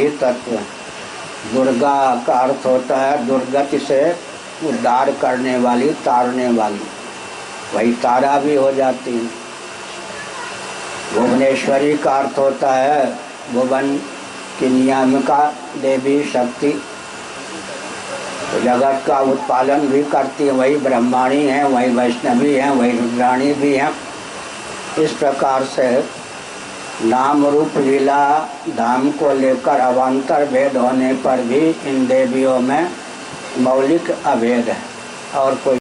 ही तत्व हैं। दुर्गा का अर्थ होता है दुर्गति से उद्धार करने वाली, तारने वाली, वही तारा भी हो जाती है। भुवनेश्वरी का अर्थ होता है भुवन की नियामिका देवी शक्ति, तो जगत का उत्पालन भी करती है, वही ब्रह्माणी हैं, वही वैष्णवी हैं, वही रुद्राणी भी हैं। इस प्रकार से नाम रूप लीला धाम को लेकर अवान्तर भेद होने पर भी इन देवियों में मौलिक अभेद है और कोई